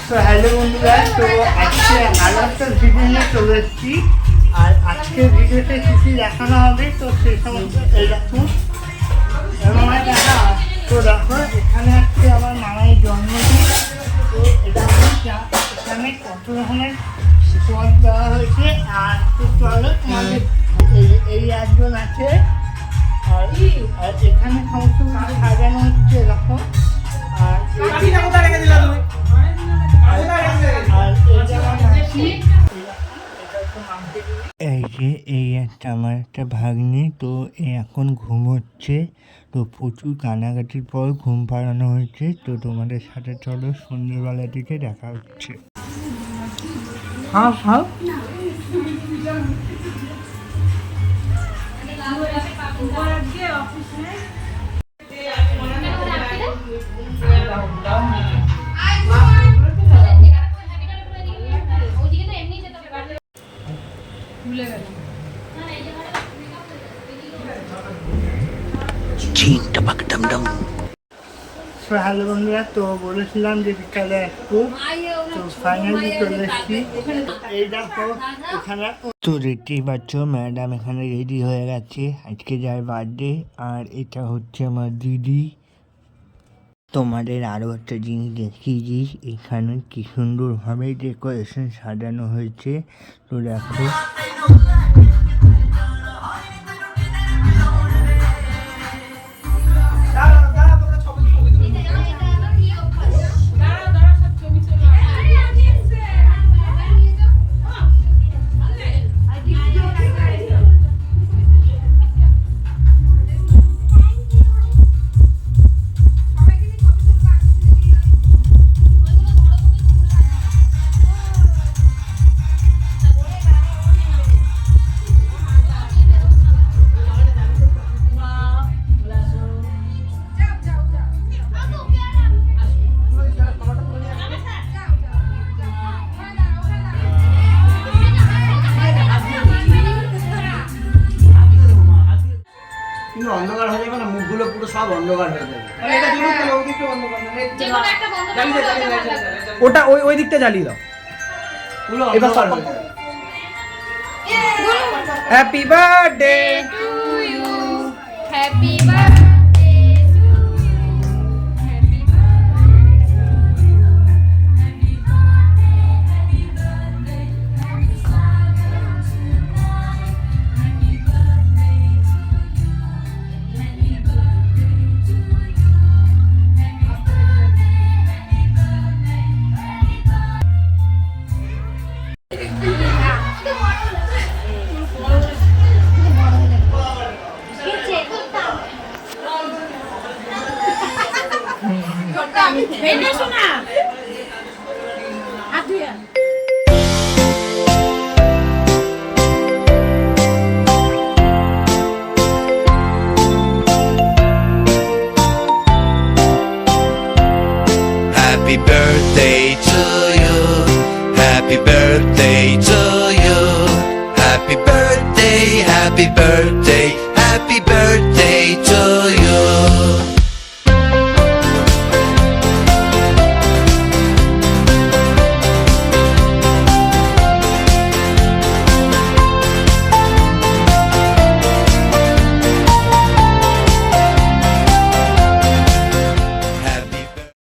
তো হ্যালো বন্ধুরা, তো আজকে আরও একটা ভিডিও নিয়ে চলে এসেছি। আর আজকের ভিডিওতে কিছু দেখানো হবে, তো সেই সমস্ত এইরকম আমার দেখা। তো দেখো, এখানে আজকে আমার মামার জন্মদিন। তো এখানে কত রকমের পদ দেওয়া হয়েছে। আর তো চলো, আমাদের এই একজন আছে। আর এখানে সমস্ত কিছু সাজানো হচ্ছে এরকম। আর এই যে এই একটা আমার একটা ভাগ্নি, তো এখন ঘুমোচ্ছে। তো প্রচুর কানাকাটির পর ঘুম পাড়ানো হয়েছে। তো তোমাদের সাথে চলো সন্ধ্যেবেলার দিকে দেখা হচ্ছে। হ্যাঁ হ্যাঁ হ্যালো বন্ধুরা, তো বলেছিলাম যে বিকালে একটু, তো ফাইনালি চলে এসেছি। এই দেখো এখানে তো দেখতেই পাচ্ছ, ম্যাডাম এখানে রেডি হয়ে গেছে, আজকে যার বার্থডে। আর এটা হচ্ছে আমার দিদি। তোমাদের আরও একটা জিনিস দেখিয়ে দিই, এখানে কি সুন্দরভাবে ডেকোরেশন সাজানো হয়েছে। তো দেখো অন্ধকার হয়ে যাবে না, মুখগুলো পুরো সব অন্ধকার হয়ে যাবে। ওটা ওই দিকটা জ্বালিয়ে দাও। Happy birthday to you, happy birthday. Happy birthday to you. Happy birthday to you. Happy birthday, happy birthday, happy birthday to